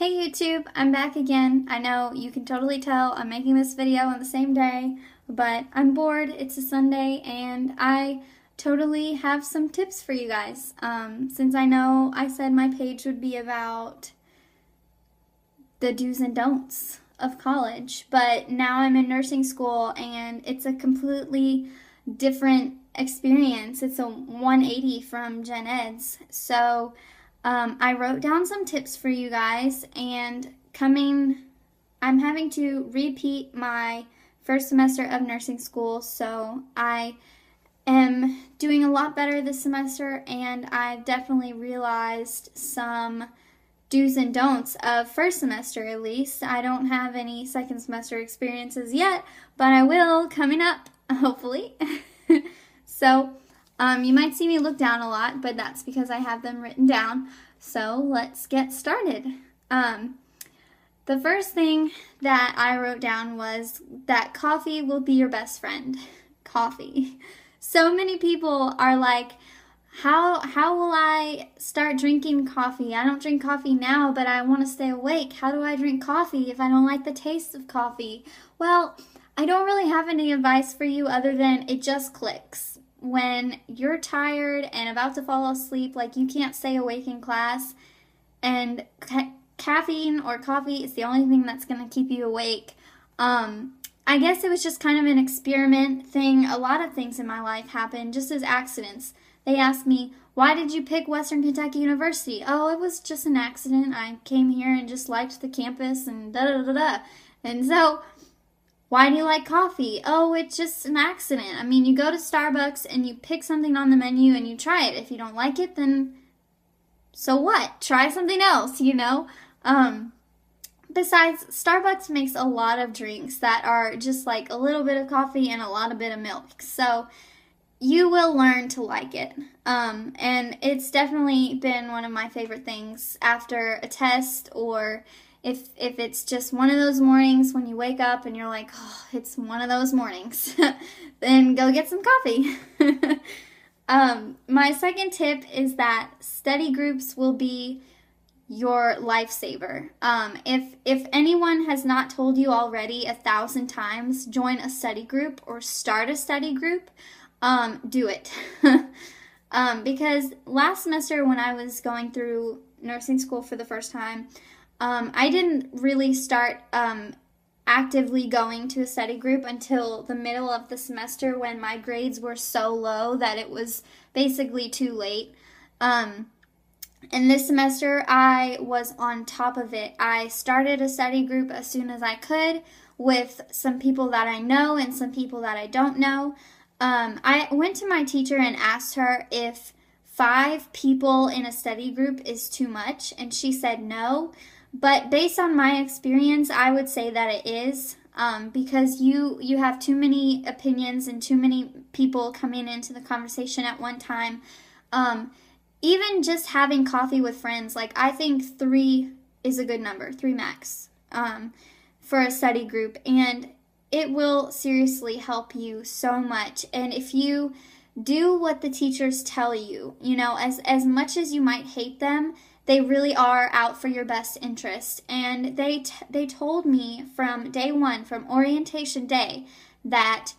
Hey YouTube, I'm back again. I know you can totally tell I'm making this video on the same day, but I'm bored, it's a Sunday, and I totally have some tips for you guys. Since I know I said my page would be about the do's and don'ts of college, but now I'm in nursing school and it's a completely different experience. It's a 180 from Gen Eds. So I wrote down some tips for you guys, and I'm having to repeat my first semester of nursing school, so I am doing a lot better this semester, and I've definitely realized some do's and don'ts of first semester at least. I don't have any second semester experiences yet, but I will coming up, hopefully. So, you might see me look down a lot, but that's because I have them written down. So let's get started. The first thing that I wrote down was that coffee will be your best friend. Coffee. So many people are like, how will I start drinking coffee? I don't drink coffee now, but I want to stay awake. How do I drink coffee if I don't like the taste of coffee? Well, I don't really have any advice for you other than it just clicks. When you're tired and about to fall asleep, like you can't stay awake in class, and caffeine or coffee is the only thing that's going to keep you awake. I guess it was just kind of an experiment thing. A lot of things in my life happened just as accidents. They asked me, why did you pick Western Kentucky University? Oh, it was just an accident. I came here and just liked the campus and da-da-da-da. And so, why do you like coffee? Oh, it's just an accident. I mean, you go to Starbucks and you pick something on the menu and you try it. If you don't like it, then so what? Try something else, you know? Besides, Starbucks makes a lot of drinks that are just like a little bit of coffee and a lot of bit of milk. So, you will learn to like it. And it's definitely been one of my favorite things after a test, or if it's just one of those mornings when you wake up and you're like, oh, it's one of those mornings, then go get some coffee. My second tip is that study groups will be your lifesaver. If anyone has not told you already 1,000 times, join a study group or start a study group. Do it. Because last semester when I was going through nursing school for the first time, I didn't really start actively going to a study group until the middle of the semester when my grades were so low that it was basically too late. And this semester I was on top of it. I started a study group as soon as I could with some people that I know and some people that I don't know. I went to my teacher and asked her if 5 people in a study group is too much, and she said no. But based on my experience, I would say that it is, because you have too many opinions and too many people coming into the conversation at one time. Even just having coffee with friends, like I think 3 is a good number, 3 max, for a study group, and it will seriously help you so much. And if you do what the teachers tell you, you know, as much as you might hate them, they really are out for your best interest. And they told me from day one, from orientation day, that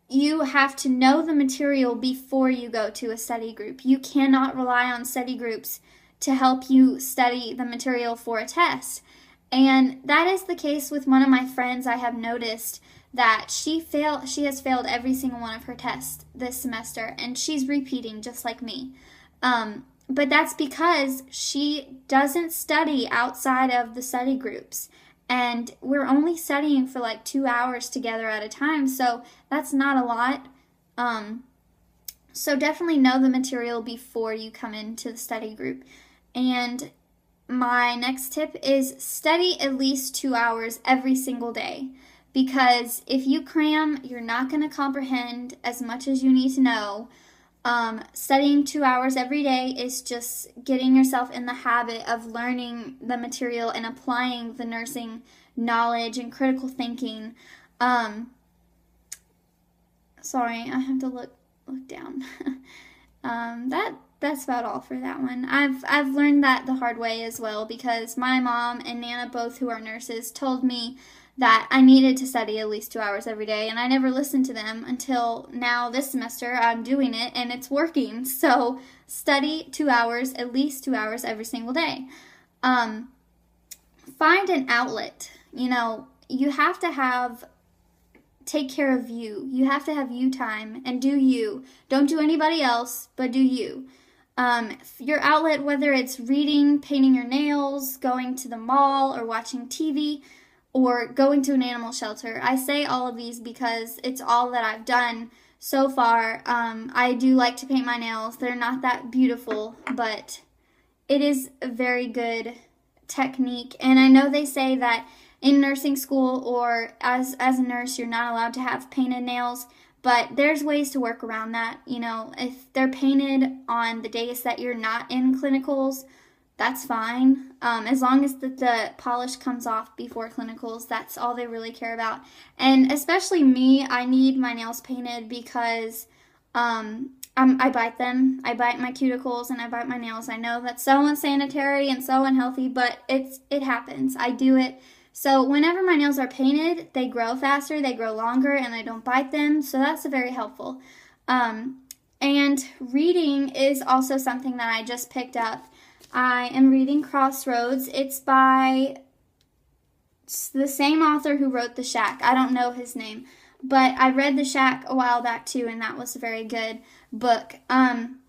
you have to know the material before you go to a study group. You cannot rely on study groups to help you study the material for a test. And that is the case with one of my friends. I have noticed that she has failed every single one of her tests this semester, and she's repeating just like me. But that's because she doesn't study outside of the study groups. And we're only studying for like 2 hours together at a time, so that's not a lot. So definitely know the material before you come into the study group. And my next tip is study at least 2 hours every single day. Because if you cram, you're not going to comprehend as much as you need to know. Studying 2 hours every day is just getting yourself in the habit of learning the material and applying the nursing knowledge and critical thinking. Sorry, I have to look down. that's about all for that one. I've learned that the hard way as well, because my mom and Nana, both who are nurses, told me that I needed to study at least 2 hours every day, and I never listened to them until now this semester. I'm doing it, and it's working. So study 2 hours, at least 2 hours every single day. Find an outlet. You know, you have to take care of you. You have to have you time and do you. Don't do anybody else, but do you. Your outlet, whether it's reading, painting your nails, going to the mall, or watching TV, or going to an animal shelter. I say all of these because it's all that I've done so far. I do like to paint my nails. They're not that beautiful, but it is a very good technique. And I know they say that in nursing school or as a nurse, you're not allowed to have painted nails, but there's ways to work around that. You know, if they're painted on the days that you're not in clinicals, that's fine. As long as the polish comes off before clinicals, that's all they really care about. And especially me, I need my nails painted because I bite them. I bite my cuticles and I bite my nails. I know that's so unsanitary and so unhealthy, but it happens. I do it. So whenever my nails are painted, they grow faster, they grow longer, and I don't bite them. So that's very helpful. And reading is also something that I just picked up. I am reading Crossroads. It's by the same author who wrote The Shack. I don't know his name, but I read The Shack a while back too, and that was a very good book. And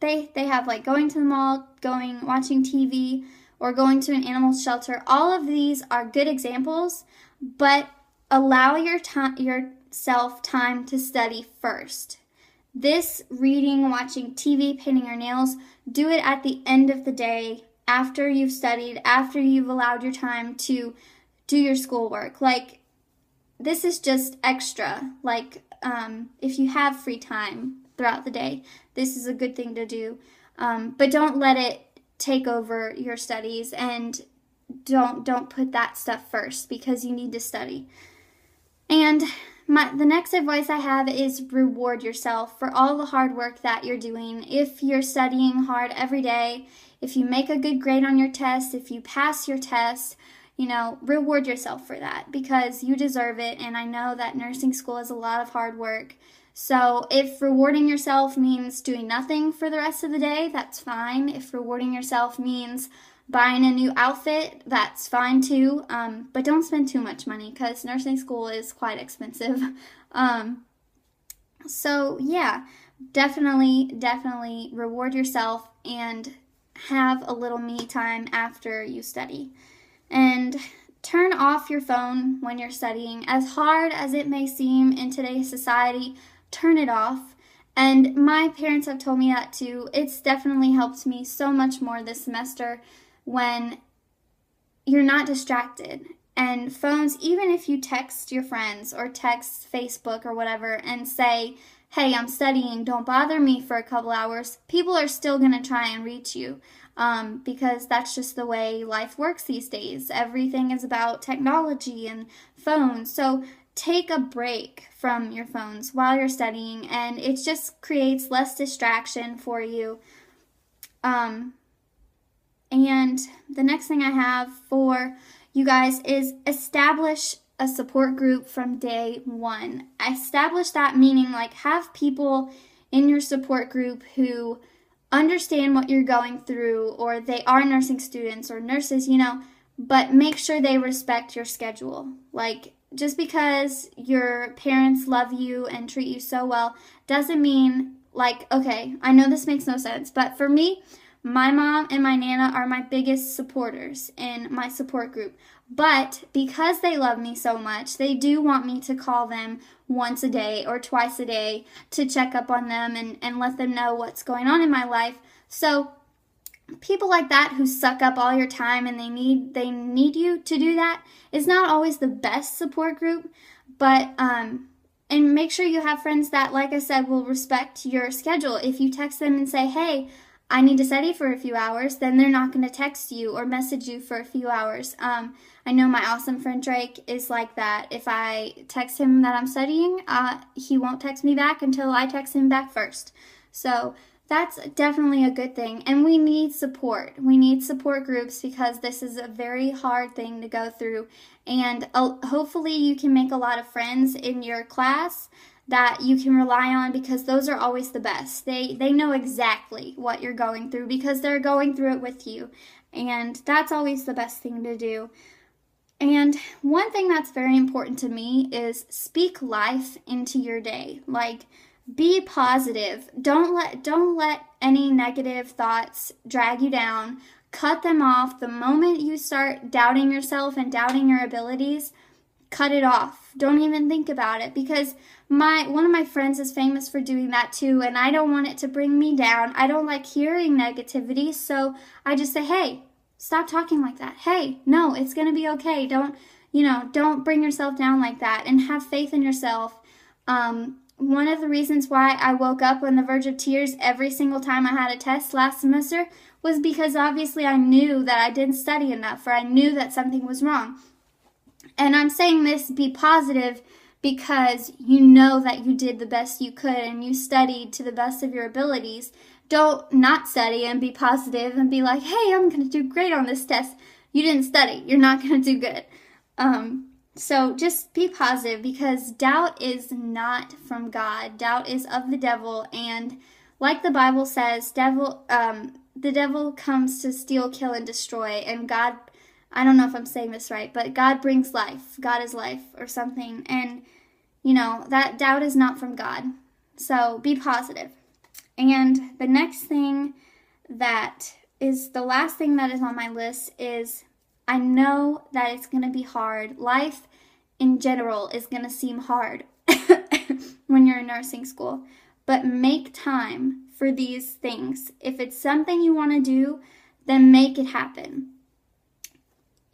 they have like going to the mall, watching TV, or going to an animal shelter. All of these are good examples, but allow yourself time to study first. This reading, watching TV, painting your nails, do it at the end of the day, after you've studied, after you've allowed your time to do your schoolwork. Like, this is just extra. Like, if you have free time throughout the day, this is a good thing to do. But don't let it take over your studies, and don't put that stuff first, because you need to study. And the next advice I have is reward yourself for all the hard work that you're doing. If you're studying hard every day, if you make a good grade on your test, if you pass your test, you know, reward yourself for that, because you deserve it. And I know that nursing school is a lot of hard work. So if rewarding yourself means doing nothing for the rest of the day, that's fine. If rewarding yourself means buying a new outfit, that's fine too, but don't spend too much money, because nursing school is quite expensive. So yeah, definitely reward yourself and have a little me time after you study. And turn off your phone when you're studying. As hard as it may seem in today's society, turn it off. And my parents have told me that too. It's definitely helped me so much more this semester when you're not distracted. And phones, even if you text your friends or text Facebook or whatever and say, hey, I'm studying, don't bother me for a couple hours, people are still going to try and reach you, because that's just the way life works these days. Everything is about technology and phones. So take a break from your phones while you're studying, and it just creates less distraction for you. And the next thing I have for you guys is establish a support group from day one. Establish that, meaning like have people in your support group who understand what you're going through, or they are nursing students or nurses, you know, but make sure they respect your schedule. Like, just because your parents love you and treat you so well doesn't mean, like, okay, I know this makes no sense, but for me, my mom and my Nana are my biggest supporters in my support group. But because they love me so much, they do want me to call them once a day or twice a day to check up on them and let them know what's going on in my life. So people like that who suck up all your time and they need you to do that is not always the best support group. But and make sure you have friends that, like I said, will respect your schedule. If you text them and say, hey, I need to study for a few hours, then they're not going to text you or message you for a few hours. I know my awesome friend Drake is like that. If I text him that I'm studying, he won't text me back until I text him back first. So that's definitely a good thing. And we need support. We need support groups because this is a very hard thing to go through. And hopefully you can make a lot of friends in your class that you can rely on, because those are always the best. They know exactly what you're going through because they're going through it with you. And that's always the best thing to do. And one thing that's very important to me is speak life into your day. Like, be positive. Don't let any negative thoughts drag you down. Cut them off. The moment you start doubting yourself and doubting your abilities, cut it off. Don't even think about it, because one of my friends is famous for doing that too, and I don't want it to bring me down. I don't like hearing negativity, so I just say, hey, stop talking like that. Hey, no, it's going to be okay. Don't bring yourself down like that, and have faith in yourself. One of the reasons why I woke up on the verge of tears every single time I had a test last semester was because obviously I knew that I didn't study enough, or I knew that something was wrong. And I'm saying this, be positive, because you know that you did the best you could and you studied to the best of your abilities. Don't not study and be positive and be like, hey, I'm going to do great on this test. You didn't study. You're not going to do good. So just be positive, because doubt is not from God. Doubt is of the devil. And like the Bible says, the devil comes to steal, kill, and destroy. And God, I don't know if I'm saying this right, but God brings life. God is life or something. And, that doubt is not from God. So be positive. And the next thing that is the last thing that is on my list is, I know that it's going to be hard. Life in general is going to seem hard when you're in nursing school. But make time for these things. If it's something you want to do, then make it happen.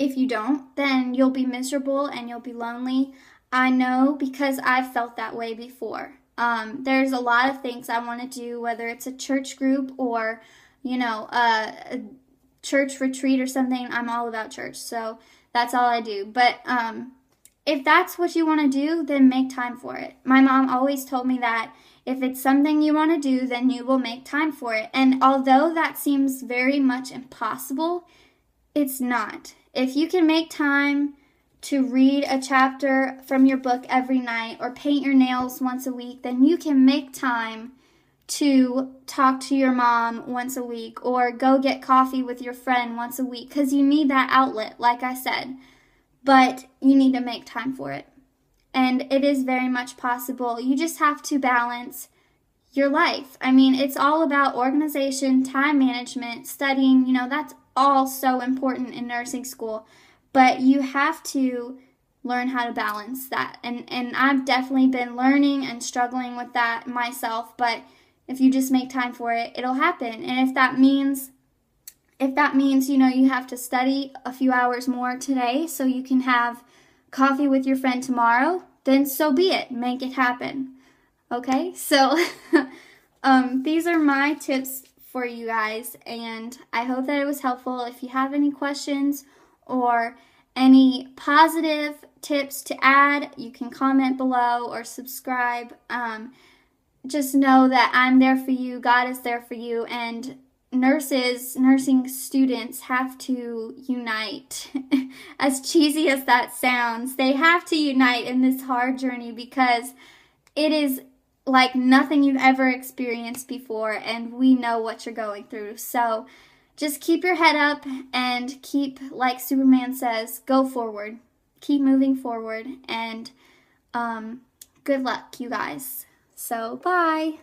If you don't, then you'll be miserable and you'll be lonely. I know, because I've felt that way before. There's a lot of things I want to do, whether it's a church group or, a church retreat or something. I'm all about church, so that's all I do. But if that's what you want to do, then make time for it. My mom always told me that if it's something you want to do, then you will make time for it. And although that seems very much impossible, it's not. If you can make time to read a chapter from your book every night or paint your nails once a week, then you can make time to talk to your mom once a week or go get coffee with your friend once a week, because you need that outlet, like I said. But you need to make time for it. And it is very much possible. You just have to balance your life. I mean, it's all about organization, time management, studying. That's all so important in nursing school. But you have to learn how to balance that. And I've definitely been learning and struggling with that myself. But if you just make time for it, it'll happen. And if that means you have to study a few hours more today so you can have coffee with your friend tomorrow, then so be it. Make it happen. Okay? So these are my tips for you guys, and I hope that it was helpful. If you have any questions or any positive tips to add, you can comment below or subscribe. Just know that I'm there for you. God is there for you, and nursing students have to unite. As cheesy as that sounds, they have to unite in this hard journey, because it is like nothing you've ever experienced before, and we know what you're going through. So just keep your head up and keep, like Superman says, go forward. Keep moving forward, and good luck, you guys. So bye.